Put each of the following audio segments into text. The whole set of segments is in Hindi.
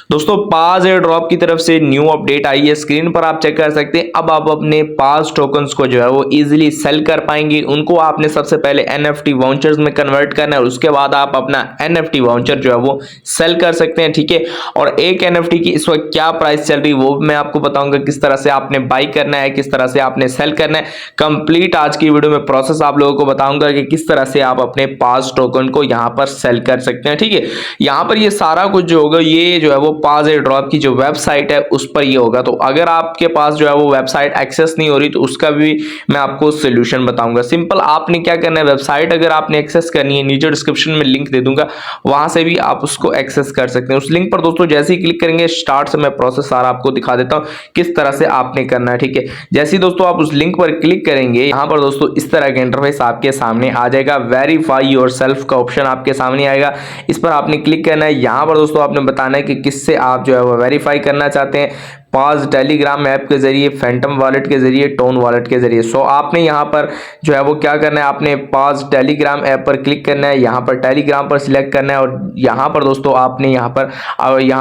दोस्तों पाज एयर ड्रॉप की तरफ से न्यू अपडेट आई है, स्क्रीन पर आप चेक कर सकते हैं। अब आप अपने पाज टोकन्स को जो है वो इजीली सेल कर पाएंगे। उनको आपने सबसे पहले एनएफटी वाउचर्स में कन्वर्ट करना है और उसके बाद आप अपना एनएफटी वाउचर जो है वो सेल कर सकते हैं, ठीक है। और एक एनएफटी की इस वक्त क्या प्राइस चल रही है वो मैं आपको बताऊंगा, किस तरह से आपने बाई करना है, किस तरह से आपने सेल करना है। कंप्लीट आज की वीडियो में प्रोसेस आप लोगों को बताऊंगा कि किस तरह से आप अपने पाज टोकन को यहाँ पर सेल कर सकते हैं, ठीक है। यहाँ पर ये सारा कुछ जो होगा ये जो है वो पाज एयर ड्रॉप की जो वेबसाइट है उस पर ये होगा। तो अगर आपके पास जो है वो वेबसाइट एक्सेस नहीं हो रही तो उसका भी मैं आपको सोल्यूशन बताऊंगा। सिंपल आपने क्या करना है, वेबसाइट अगर आपने एक्सेस करनी है नीचे डिस्क्रिप्शन में लिंक दे दूंगा, वहां से भी आप उसको एक्सेस कर सकते हैं। उस लिंक पर दोस्तों जैसे ही क्लिक करेंगे स्टार्ट से मैं प्रोसेस सारा आपको दिखा देता हूं किस तरह से आपने करना है, ठीक है। जैसे ही दोस्तों आप उस लिंक पर क्लिक करेंगे यहाँ पर दोस्तों इस तरह का इंटरफेस आपके सामने आ जाएगा। वेरीफाई योरसेल्फ का ऑप्शन आपके सामने आएगा, इस पर आपने क्लिक करना है। यहाँ पर दोस्तों आपने बताना है कि किससे आप जो है वो वेरीफाई करना चाहते हैं। पाज टेलीग्राम ऐप के जरिए, फैंटम वॉलेट के जरिए, टोन वॉलेट के जरिए। सो आपने यहाँ पर जो है वो क्या करना है, आपने पाज टेलीग्राम ऐप पर क्लिक करना है, यहाँ पर टेलीग्राम पर सिलेक्ट करना है और यहाँ पर दोस्तों आपने यहाँ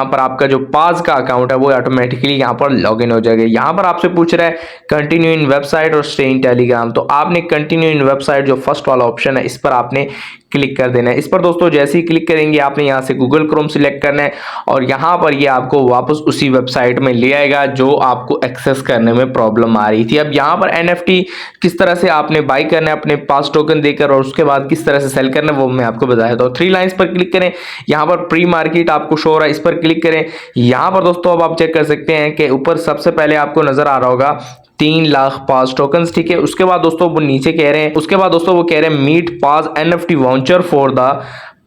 पर आपका जो पाज का अकाउंट है वो ऑटोमेटिकली यहाँ पर लॉगिन हो जाएगा। यहाँ पर आपसे पूछ रहा है कंटिन्यू इन वेबसाइट और स्टे इन टेलीग्राम, तो आपने कंटिन्यू इन वेबसाइट जो फर्स्ट वाला ऑप्शन है इस पर आपने क्लिक कर देना है। इस पर दोस्तों जैसे ही क्लिक करेंगे आपने यहाँ से गूगल क्रोम सिलेक्ट करना है और यहाँ पर ये आपको वापस उसी वेबसाइट में ले आएगा जो आपको एक्सेस करने में प्रॉब्लम आ रही थी। अब यहाँ पर एनएफटी किस तरह से आपने बाई करना है अपने पास टोकन देकर और उसके बाद किस तरह से सेल करना है वो मैं आपको बता देता हूँ। थ्री लाइंस पर क्लिक करें, यहाँ पर प्री मार्केट आपको शो हो रहा है, इस पर क्लिक करें। यहाँ पर दोस्तों अब आप चेक कर सकते हैं कि ऊपर सबसे पहले आपको नजर आ रहा होगा 3 लाख पाज टोकन्स, ठीक है। उसके बाद दोस्तों वो नीचे कह रहे हैं, उसके बाद दोस्तों वो कह रहे हैं मीट पाज एनएफटी वाउचर फॉर द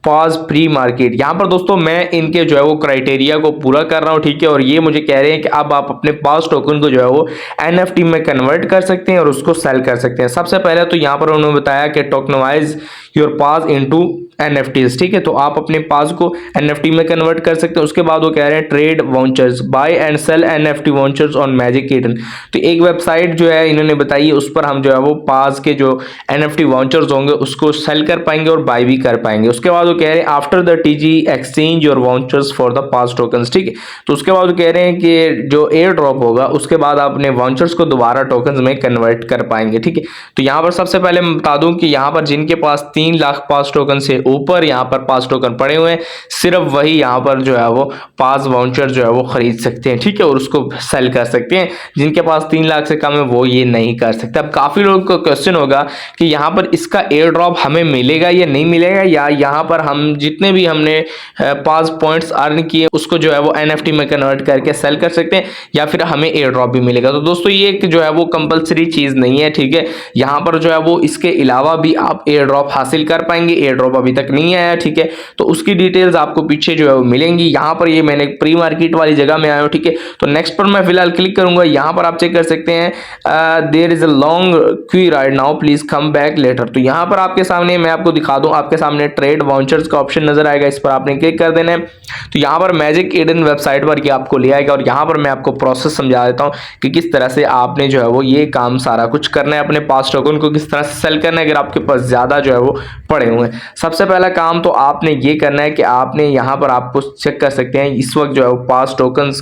पाज प्री मार्केट। यहाँ पर दोस्तों मैं इनके जो है वो क्राइटेरिया को पूरा कर रहा हूँ, ठीक है। और ये मुझे कह रहे हैं कि अब आप अपने पाज टोकन को जो है वो एनएफटी में कन्वर्ट कर सकते हैं और उसको सेल कर सकते हैं। सबसे पहले तो यहाँ पर उन्होंने बताया कि टोकनाइज योर पाज इनटू एनएफटीज, ठीक है। तो आप अपने पास को एनएफटी में कन्वर्ट कर सकते हैं। उसके बाद वो कह रहे हैं trade vouchers, buy and sell NFT vouchers on Magic Kitten. तो एक वेबसाइट जो है इन्होंने बताई है उस पर हम जो है वो पास के जो एनएफटी वाउचर्स होंगे उसको सेल कर पाएंगे और बाय भी कर पाएंगे। उसके बाद वो कह रहे हैं after the TG exchange your vouchers for the pass tokens, ठीक है। तो उसके बाद वो कह रहे हैं कि जो एयर ड्रॉप होगा उसके बाद आप अपने वाउचर्स को दोबारा टोकन्स में कन्वर्ट कर पाएंगे, ठीक है। तो यहाँ पर सबसे पहले मैं बता दूं कि यहाँ पर जिनके पास 3 लाख पास टोकन से ऊपर यहाँ पर पास टोकन पड़े हुए हैं सिर्फ वही यहाँ पर जो है वो पास वाउचर जो है वो खरीद सकते हैं, ठीक है, और उसको सेल कर सकते हैं। जिनके पास 3 लाख से कम है वो ये नहीं कर सकते। अब काफी लोगों को क्वेश्चन होगा कि यहाँ पर इसका एयर ड्रॉप हमें मिलेगा या नहीं मिलेगा, या यहाँ पर हम जितने भी हमने पास पॉइंट्स अर्न किए उसको जो है वो एनएफटी में कन्वर्ट करके सेल कर सकते हैं या फिर हमें एयर ड्रॉप भी मिलेगा। तो दोस्तों ये जो है वो कंपलसरी चीज नहीं है, ठीक है। यहाँ पर जो है वो इसके अलावा भी आप एयर ड्रॉप हासिल कर पाएंगे। एयर ड्रॉप अभी तक नहीं आया, ठीक है, तो उसकी डिटेल्स आपको पीछे जो है वो मिलेंगी। यहाँ पर ये मैंने प्री मार्केट वाली जगह में आया हूँ, ठीक है। तो नेक्स्ट पर मैं फिलहाल क्लिक करूंगा। यहाँ पर आप चेक कर सकते हैं there is a long queue right now please come back later. तो यहाँ पर आपके सामने मैं आपको दिखा दूं, आपके सामने ट्रेड वाउचर्स का ऑप्शन नजर आएगा, इस पर आपने क्लिक कर देना है। तो यहाँ पर मैजिक ईडन वेबसाइट पर ये आपको ले आएगा और यहाँ पर मैं आपको प्रोसेस समझा देता हूँ कि किस तरह से आपने जो है वो ये काम सारा कुछ करना है, अपने पास टोकन को किस तरह से सेल करना है अगर आपके पास ज्यादा जो है वो पड़े हुए हैं। सबसे पहला काम तो आपने ये करना है कि आपने यहाँ पर आपको चेक कर सकते हैं इस वक्त जो है वो पास टोकन्स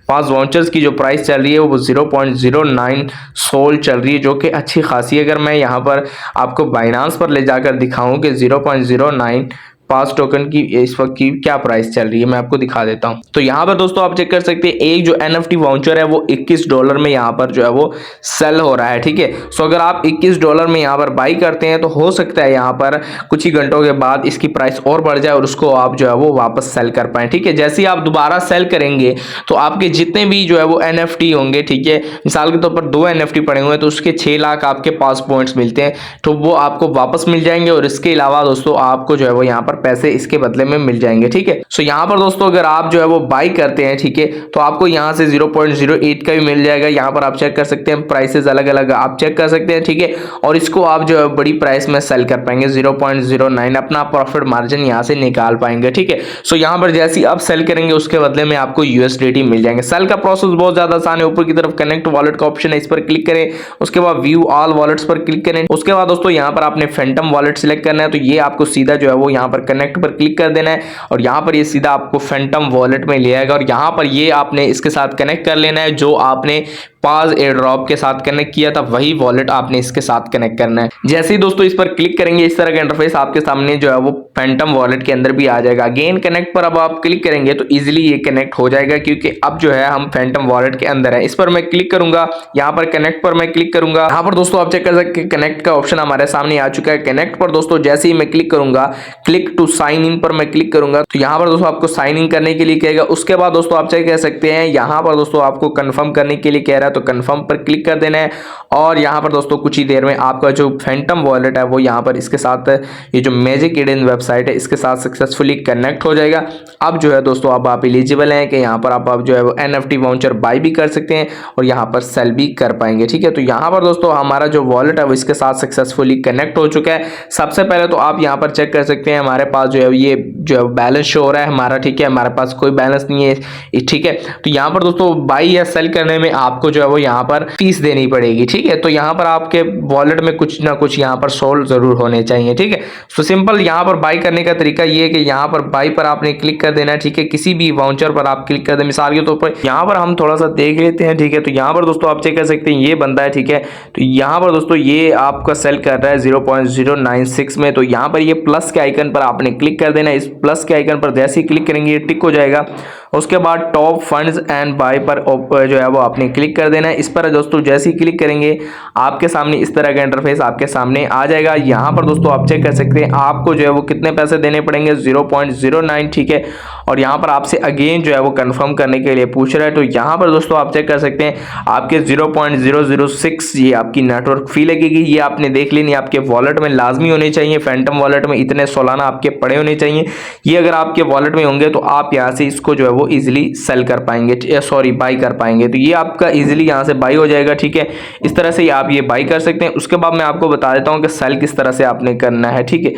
पास वाउचर्स की जो प्राइस चल रही है वो 0.09 सोल चल रही है, जो कि अच्छी खासी। अगर मैं यहाँ पर आपको बाइनांस पर ले जाकर दिखाऊं कि 0.09 पास टोकन की इस वक्त की क्या प्राइस चल रही है मैं आपको दिखा देता हूं। तो यहाँ पर दोस्तों आप चेक कर सकते हैं एक जो एनएफटी वाउचर है वो $21 में यहाँ पर जो है वो सेल हो रहा है, ठीक है। सो अगर आप $21 में यहाँ पर बाई करते हैं तो हो सकता है यहाँ पर कुछ ही घंटों के बाद इसकी प्राइस और बढ़ जाए और उसको आप जो है वो वापस सेल कर पाए, ठीक है। जैसे ही आप दोबारा सेल करेंगे तो आपके जितने भी जो है वो एनएफटी होंगे, ठीक है, मिसाल के तौर पर 2 एनएफटी पड़े हुए हैं तो उसके 6 लाख आपके पास पॉइंट्स मिलते हैं तो वो आपको वापस मिल जाएंगे और इसके अलावा दोस्तों आपको जो है वो यहाँ पर पैसे इसके बदले में मिल जाएंगे, ठीक है। सो यहाँ पर दोस्तों अगर आप जो है वो बाई करते हैं, ठीक है, तो आपको यहाँ से 0.08 का भी मिल जाएगा। यहाँ पर आप चेक कर सकते हैं प्राइसेस अलग अलग आप चेक कर सकते हैं, ठीक है, और इसको आप जो है बड़ी प्राइस में सेल कर पाएंगे 0.09 अपना प्रॉफिट मार्जिन यहाँ से निकाल पाएंगे, ठीक है। सो यहाँ पर जैसे आप सेल करेंगे उसके बदले में आपको यूएसडीटी मिल जाएंगे। सेल का प्रोसेस बहुत ज्यादा आसान है। ऊपर की तरफ कनेक्ट वॉलेट का ऑप्शन है, इस पर क्लिक करें। उसके बाद व्यू ऑल वॉलेट्स पर क्लिक करें। उसके बाद दोस्तों यहाँ पर आपने फैंटम वॉलेट सिलेक्ट करना है तो ये आपको सीधा जो है वो यहाँ पर कनेक्ट पर क्लिक कर देना है और यहाँ पर ये सीधा आपको फैंटम वॉलेट में ले आएगा और यहाँ पर ये आपने इसके साथ कनेक्ट कर लेना है। जो आपने पास एयर ड्रॉप के साथ कनेक्ट किया था वही वॉलेट आपने इसके साथ कनेक्ट करना है। जैसे ही दोस्तों इस पर क्लिक करेंगे इस तरह का इंटरफेस आपके सामने जो है वो फैंटम वॉलेट के अंदर भी आ जाएगा। अगेन कनेक्ट पर अब आप क्लिक करेंगे तो इजीली ये कनेक्ट हो जाएगा क्योंकि अब जो है हम फैंटम वॉलेट के अंदर है। इस पर मैं क्लिक करूंगा, यहाँ पर कनेक्ट पर मैं क्लिक करूंगा। यहाँ पर दोस्तों आप चेक कर सकते हैं कनेक्ट का ऑप्शन हमारे सामने आ चुका है। कनेक्ट पर दोस्तों जैसे ही मैं क्लिक करूंगा, क्लिक टू साइन इन पर मैं क्लिक करूंगा तो यहाँ पर दोस्तों आपको साइन इन करने के लिए कहेगा। उसके बाद दोस्तों आप चेक कर सकते हैं यहाँ पर दोस्तों आपको कंफर्म करने के लिए कह रहा है तो कंफर्म पर क्लिक कर देना है और यहाँ पर दोस्तों कुछ ही देर में आपका जो फैंटम वॉलेट है वो यहाँ पर इसके साथ ये जो मैजिक ईडन वेबसाइट है इसके साथ सक्सेसफुली कनेक्ट हो जाएगा। अब जो है दोस्तों अब आप एलिजिबल हैं कि यहाँ पर आप जो है वो NFT वाउचर बाय भी कर सकते हैं और यहाँ पर सेल भी कर पाएंगे। ठीक है, तो यहाँ पर दोस्तों हमारा जो वॉलेट है वो इसके साथ सक्सेसफुली कनेक्ट हो चुका है। सबसे पहले तो आप यहाँ पर चेक कर सकते हैं हमारे पास जो है ये जो है बैलेंस शो हो रहा है हमारा। ठीक है, हमारे पास कोई बैलेंस नहीं है। ठीक है, तो यहाँ पर दोस्तों बाई या सेल करने में आपको जो है वो यहाँ पर फीस देनी पड़ेगी। ठीक है, तो यहाँ पर आपके वॉलेट में कुछ ना कुछ यहाँ पर सोल्ड जरूर होने चाहिए। ठीक है, तो सिंपल यहाँ पर बाई करने का तरीका ये है कि यहाँ पर बाई पर आपने क्लिक कर देना है। ठीक है, किसी भी वाउचर पर आप क्लिक कर दें। मिसाल के तौर पर यहाँ पर हम थोड़ा सा देख लेते हैं। ठीक है, तो यहाँ पर दोस्तों आप चेक कर सकते हैं ये बंदा है। ठीक है, तो यहाँ पर दोस्तों ये आपका सेल कर रहा है 0.096 में। तो यहाँ पर ये प्लस के आइकन पर आपने क्लिक कर देना है। इस प्लस के आइकन पर जैसे ही क्लिक करेंगे ये टिक हो जाएगा। उसके बाद टॉप फंड्स एंड बाय पर जो है वो आपने क्लिक कर देना है। इस पर दोस्तों जैसे ही क्लिक करेंगे आपके सामने इस तरह का इंटरफेस आपके सामने आ जाएगा। यहाँ पर दोस्तों आप चेक कर सकते हैं आपको जो है वो कितने पैसे देने पड़ेंगे 0.09। ठीक है, और यहाँ पर आपसे अगेन जो है वो कंफर्म करने के लिए पूछ रहा है। तो यहाँ पर दोस्तों आप चेक कर सकते हैं आपके 0.006 ये आपकी नेटवर्क फी लगेगी। ये आपने देख लेनी आपके वॉलेट में लाजमी होने चाहिए। फैंटम वॉलेट में इतने सालाना आपके पड़े होने चाहिए। ये अगर आपके वॉलेट में होंगे तो आप यहाँ से इसको जो है वो इजीली सेल कर पाएंगे, सॉरी बाई कर पाएंगे। तो ये आपका इजीली यहाँ से बाई हो जाएगा। ठीक है, इस तरह से आप ये बाई कर सकते हैं। उसके बाद मैं आपको बता देता हूँ कि सेल किस तरह से आपने करना है। ठीक है,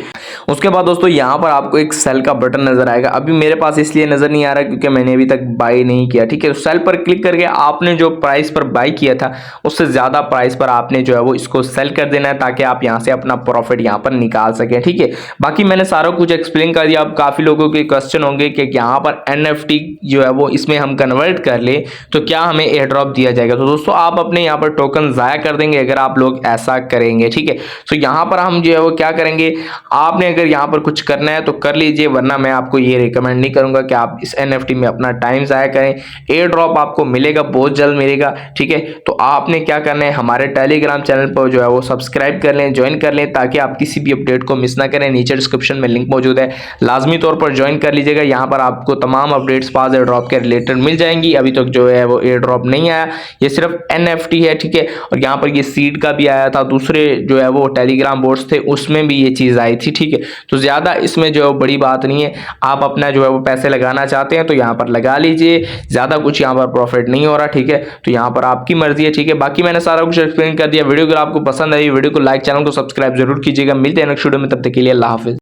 उसके बाद दोस्तों यहाँ पर आपको एक सेल का बटन नजर आएगा। अभी मेरे पास इसलिए नजर नहीं आ रहा क्योंकि मैंने अभी तक बाई नहीं किया। ठीक है, तो सेल पर क्लिक करके आपने जो प्राइस पर बाई किया था उससे ज्यादा प्राइस पर आपने जो है वो इसको सेल कर देना है ताकि आप यहाँ से अपना प्रॉफिट यहाँ पर निकाल सकें। ठीक है, बाकी मैंने सारा कुछ एक्सप्लेन कर दिया। अब काफी लोगों के क्वेश्चन होंगे कि यहाँ पर NFT जो है वो इसमें हम कन्वर्ट कर ले तो क्या हमें एयर ड्रॉप दिया जाएगा। तो दोस्तों आप अपने यहाँ पर टोकन जाया कर देंगे अगर आप लोग ऐसा करेंगे। ठीक है, तो यहाँ पर हम जो है वो क्या करेंगे, आपने अगर यहाँ पर कुछ करना है तो कर लीजिए, वरना मैं आपको ये रिकमेंड नहीं करूंगा कि आप इस NFT में अपना टाइम जाया करें। एयर ड्रॉप आपको मिलेगा, बहुत जल्द मिलेगा। ठीक है, तो आपने क्या करना है हमारे टेलीग्राम चैनल पर जो है वो सब्सक्राइब कर लें, ज्वाइन कर लें ताकि आप किसी भी अपडेट को मिस ना करें। नीचे डिस्क्रिप्शन में लिंक मौजूद है, लाजमी तौर पर ज्वाइन कर लीजिएगा। यहाँ पर आपको तमाम अपडेट्स पास एयर ड्रॉप के रिलेटेड मिल जाएंगी। अभी तक जो है वो एयर ड्रॉप नहीं आया, ये सिर्फ NFT है। ठीक है, और यहाँ पर ये सीड का भी आया था, दूसरे जो है वो टेलीग्राम बोर्ड्स थे उसमें भी ये चीज आई थी। ठीक है, तो ज्यादा इसमें जो बड़ी बात नहीं है। आप अपना जो है वो पैसे लगाना चाहते हैं तो यहाँ पर लगा लीजिए, ज्यादा कुछ यहाँ पर प्रॉफिट नहीं हो रहा। ठीक है, तो यहाँ पर आपकी मर्जी है। ठीक है, बाकी मैंने सारा कुछ एक्सप्लेन कर दिया। वीडियो अगर आपको पसंद आई वीडियो को लाइक, चैनल को सब्सक्राइब जरूर कीजिएगा। मिलते हैं नेक्स्ट वीडियो में, तब तक के लिए अल्लाह हाफिज।